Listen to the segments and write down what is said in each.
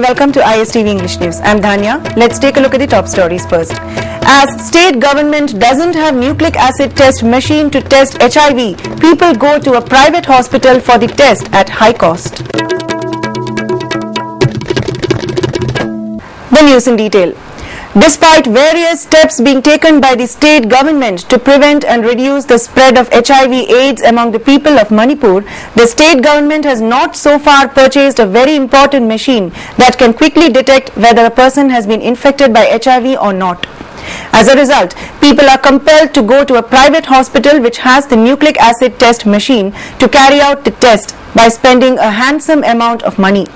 welcome to ISTV English News. I'm Dhanya. Let's take a look at the top stories first. As state government doesn't have nucleic acid test machine to test HIV, people go to a private hospital for the test at high cost. The news in detail. Despite various steps being taken by the state government to prevent and reduce the spread of HIV/AIDS among the people of Manipur, the state government has not so far purchased a very important machine that can quickly detect whether a person has been infected by HIV or not. As a result, people are compelled to go to a private hospital which has the nucleic acid test machine to carry out the test by spending a handsome amount of money.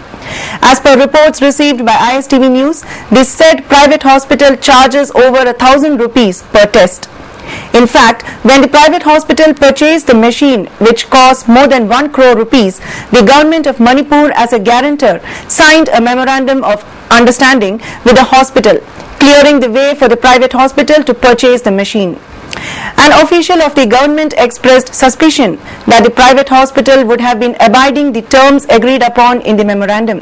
As per reports received by ISTV News, this said private hospital charges over 1,000 rupees per test. In fact, when the private hospital purchased the machine, which cost more than 1 crore rupees, the government of Manipur as a guarantor signed a memorandum of understanding with the hospital, clearing the way for the private hospital to purchase the machine. An official of the government expressed suspicion that the private hospital would have been abiding the terms agreed upon in the memorandum.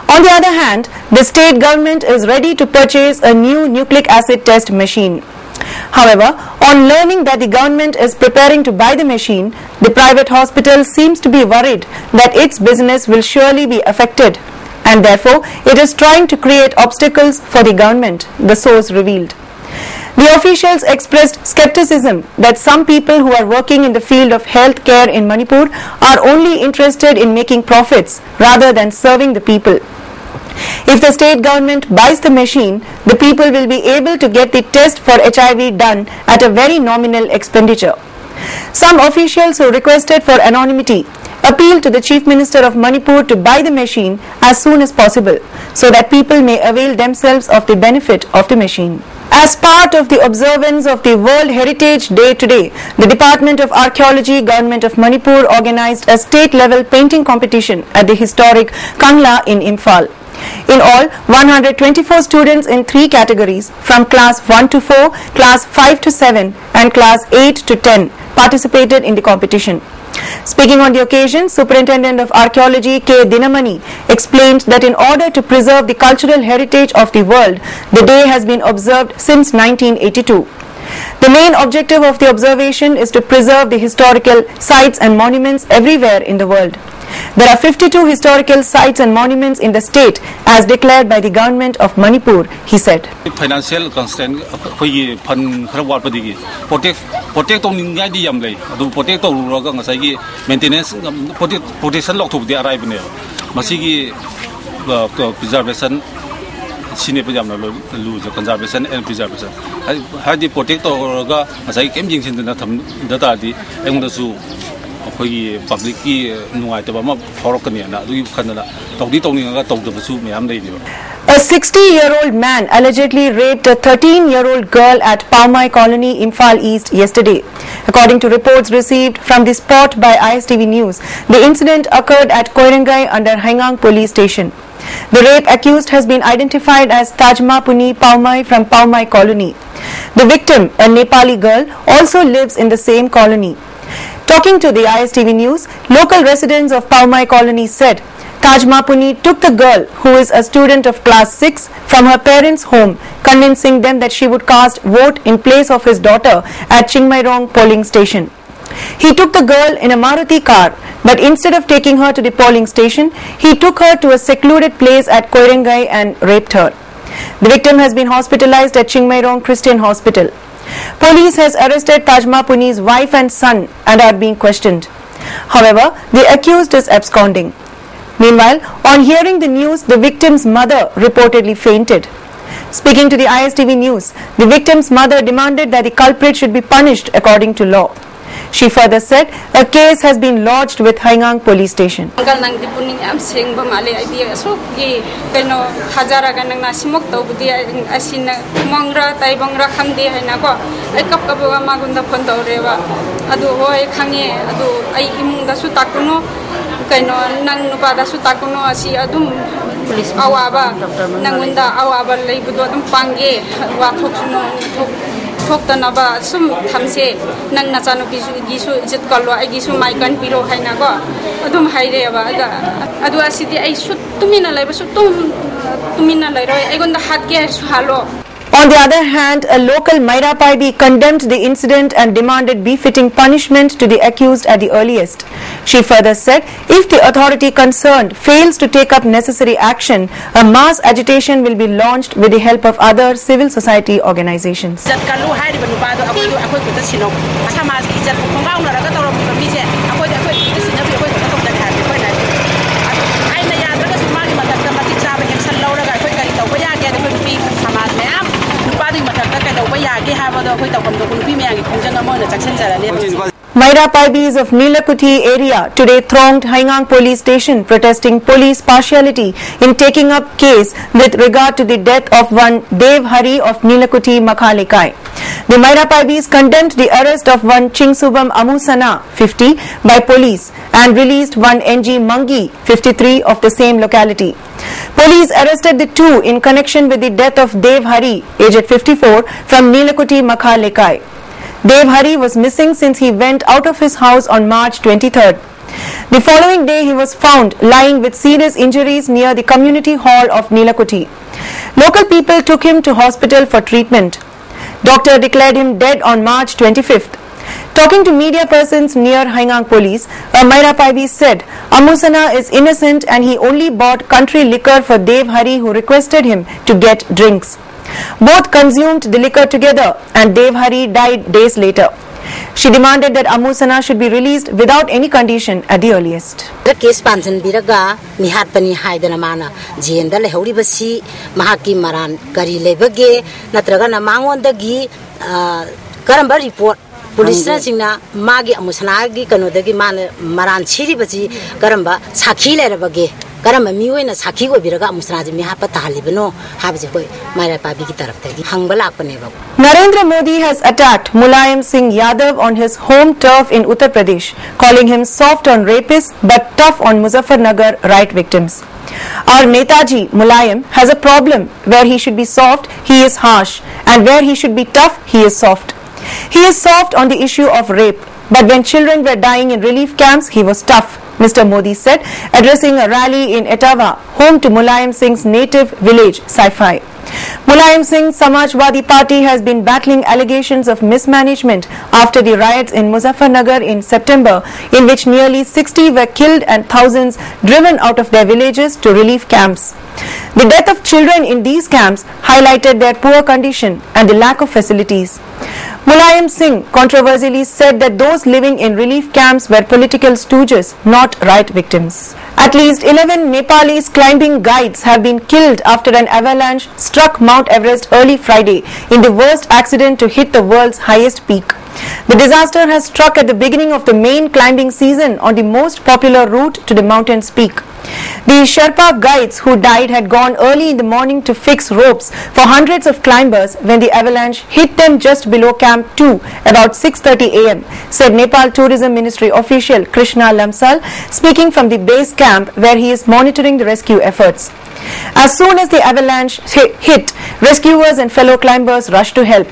On the other hand, the state government is ready to purchase a new nucleic acid test machine. However, on learning that the government is preparing to buy the machine, the private hospital seems to be worried that its business will surely be affected, and therefore it is trying to create obstacles for the government, the source revealed. The officials expressed skepticism that some people who are working in the field of health care in Manipur are only interested in making profits rather than serving the people. If the state government buys the machine, the people will be able to get the test for HIV done at a very nominal expenditure. Some officials who requested for anonymity appealed to the Chief Minister of Manipur to buy the machine as soon as possible so that people may avail themselves of the benefit of the machine. As part of the observance of the World Heritage Day today, the Department of Archaeology, Government of Manipur organized a state-level painting competition at the historic Kangla in Imphal. In all, 124 students in 3 categories from class 1 to 4, class 5 to 7 and class 8 to 10 participated in the competition. Speaking on the occasion, Superintendent of Archaeology K. Dinamani explained that in order to preserve the cultural heritage of the world, the day has been observed since 1982. The main objective of the observation is to preserve the historical sites and monuments everywhere in the world. There are 52 historical sites and monuments in the state as declared by the government of Manipur, he said. Financial constraint protect maintenance protection lock to the arrival. Masigi preservation lose conservation and preservation. Had the protector as I came in the Tadi and the zoo. A 60-year-old man allegedly raped a 13-year-old girl at Paumai Colony, Imphal East yesterday. According to reports received from the spot by ISTV News, the incident occurred at Koirangai under Haingang police station. The rape accused has been identified as Tajma Puni Paumai from Paumai Colony. The victim, a Nepali girl, also lives in the same colony. Talking to the ISTV News, local residents of Paumai Colony said Tajma Puni took the girl, who is a student of class 6, from her parents' home, convincing them that she would cast vote in place of his daughter at Chingmairong polling station. He took the girl in a Maruti car, but instead of taking her to the polling station, he took her to a secluded place at Koirangai and raped her. The victim has been hospitalized at Chingmairong Christian Hospital. Police has arrested Tajma Puni's wife and son and are being questioned. However, the accused is absconding. Meanwhile, on hearing the news, the victim's mother reportedly fainted. Speaking to the ISTV News, the victim's mother demanded that the culprit should be punished according to law. She further said a case has been lodged with Haingang police station. थोक्तनबा सुम थमसे नंग नचानु गिसु इज्जत कल्लो आई गिसु माइकन पिरो हैना को अदुम हाइरेबा अदु असिदि आई सु तुमिना लाइबा सु तुमिना लाइरो आइगोंदा हात के हालो. On the other hand, a local Maira Paibi condemned the incident and demanded befitting punishment to the accused at the earliest. She further said, if the authority concerned fails to take up necessary action, a mass agitation will be launched with the help of other civil society organizations. Maira Paibis of Nilakuthi area today thronged Haingang police station protesting police partiality in taking up case with regard to the death of one Dev Hari of Nilakuthi Makhalekai. The Maira Paibis condemned the arrest of one Chingsubam Amusana 50 by police and released one NG Mangi 53 of the same locality. Police arrested the two in connection with the death of Dev Hari, aged 54, from Nilakuthi Makhalekai. Dev Hari was missing since he went out of his house on March 23rd. The following day he was found lying with serious injuries near the community hall of Nilakuthi. Local people took him to hospital for treatment. Doctor declared him dead on March 25th. Talking to media persons near Haingang police, a Maira Paibi said Amusana is innocent and he only bought country liquor for Dev Hari who requested him to get drinks. Both consumed the liquor together and Dev Hari died days later. She demanded that Amusana should be released without any condition at the earliest. The case pansan biraga mihat pani haidana mana jenda lehori basi mahaki maran kari lebage natraga na mangondagi karamba report police na singna magi Amusana gi kanodagi man maran chiri basi karamba sakhi lerabage karamba miwena sakhi go biraga Amusana ji miha pata halibno habje koi Maira Paibi ki taraf tagi hangba lakpane ba. Narendra Modi has attacked Mulayam Singh Yadav on his home turf in Uttar Pradesh, calling him soft on rapists but tough on Muzaffarnagar riot victims. Our Netaji Mulayam has a problem. Where he should be soft, he is harsh, and where he should be tough, he is soft. He is soft on the issue of rape, but when children were dying in relief camps, he was tough, Mr. Modi said, addressing a rally in Etawah, home to Mulayam Singh's native village, Saifai. Mulayam Singh's Samajwadi Party has been battling allegations of mismanagement after the riots in Muzaffarnagar in September, in which nearly 60 were killed and thousands driven out of their villages to relief camps. The death of children in these camps highlighted their poor condition and the lack of facilities. Mulayam Singh controversially said that those living in relief camps were political stooges, not riot victims. At least 11 Nepalese climbing guides have been killed after an avalanche struck Mount Everest early Friday in the worst accident to hit the world's highest peak. The disaster has struck at the beginning of the main climbing season on the most popular route to the mountain's peak. The Sherpa guides who died had gone early in the morning to fix ropes for hundreds of climbers when the avalanche hit them just below Camp 2 about 6:30 am, said Nepal Tourism Ministry official Krishna Lamsal, speaking from the base camp where he is monitoring the rescue efforts. As soon as the avalanche hit, rescuers and fellow climbers rushed to help.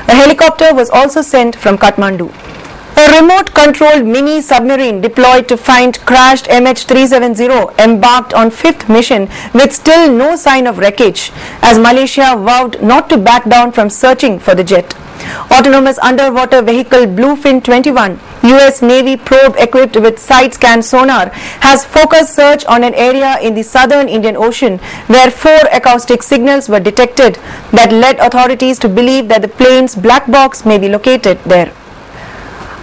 A helicopter was also sent from Kathmandu. A remote-controlled mini-submarine deployed to find crashed MH370 embarked on 5th mission with still no sign of wreckage, as Malaysia vowed not to back down from searching for the jet. Autonomous underwater vehicle Bluefin 21, US Navy probe equipped with side-scan sonar, has focused search on an area in the southern Indian Ocean where 4 acoustic signals were detected that led authorities to believe that the plane's black box may be located there.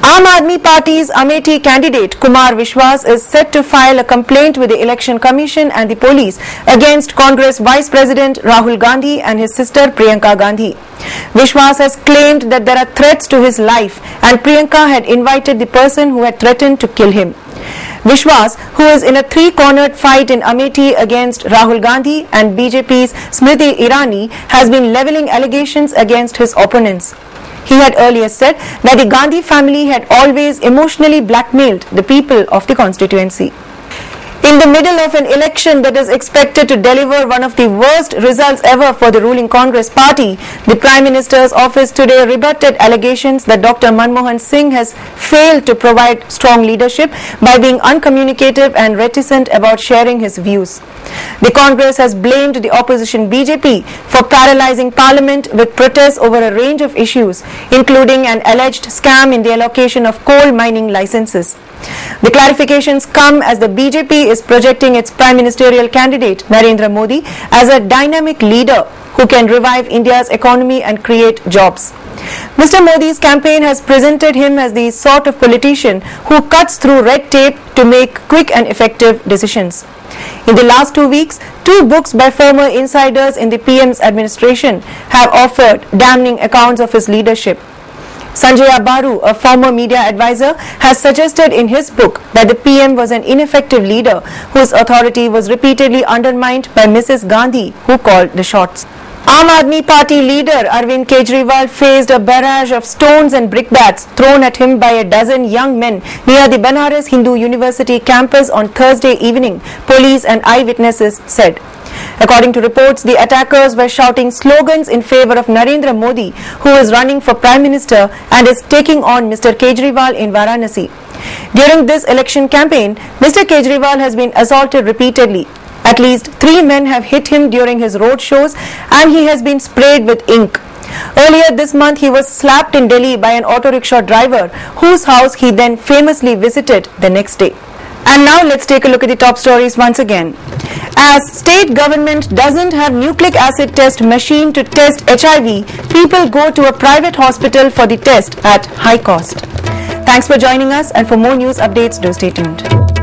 Aam Aadmi Party's Amethi candidate Kumar Vishwas is set to file a complaint with the Election Commission and the police against Congress Vice President Rahul Gandhi and his sister Priyanka Gandhi. Vishwas has claimed that there are threats to his life and Priyanka had invited the person who had threatened to kill him. Vishwas, who is in a 3-cornered fight in Amethi against Rahul Gandhi and BJP's Smriti Irani, has been levelling allegations against his opponents. He had earlier said that the Gandhi family had always emotionally blackmailed the people of the constituency. In the middle of an election that is expected to deliver one of the worst results ever for the ruling Congress party, the Prime Minister's office today rebutted allegations that Dr. Manmohan Singh has failed to provide strong leadership by being uncommunicative and reticent about sharing his views. The Congress has blamed the opposition BJP for paralyzing Parliament with protests over a range of issues, including an alleged scam in the allocation of coal mining licenses. The clarifications come as the BJP is projecting its prime ministerial candidate Narendra Modi as a dynamic leader who can revive India's economy and create jobs. Mr. Modi's campaign has presented him as the sort of politician who cuts through red tape to make quick and effective decisions. In the last 2 weeks, 2 books by former insiders in the PM's administration have offered damning accounts of his leadership. Sanjaya Baru, a former media advisor, has suggested in his book that the PM was an ineffective leader whose authority was repeatedly undermined by Mrs. Gandhi, who called the shots. Aam Aadmi Party leader Arvind Kejriwal faced a barrage of stones and brickbats thrown at him by a dozen young men near the Banaras Hindu University campus on Thursday evening, police and eyewitnesses said. According to reports, the attackers were shouting slogans in favor of Narendra Modi, who is running for Prime Minister and is taking on Mr. Kejriwal in Varanasi. During this election campaign, Mr. Kejriwal has been assaulted repeatedly. At least 3 men have hit him during his road shows and he has been sprayed with ink. Earlier this month, he was slapped in Delhi by an auto rickshaw driver, whose house he then famously visited the next day. And now let's take a look at the top stories once again. As state government doesn't have nucleic acid test machine to test HIV, people go to a private hospital for the test at high cost. Thanks for joining us, and for more news updates, do stay tuned.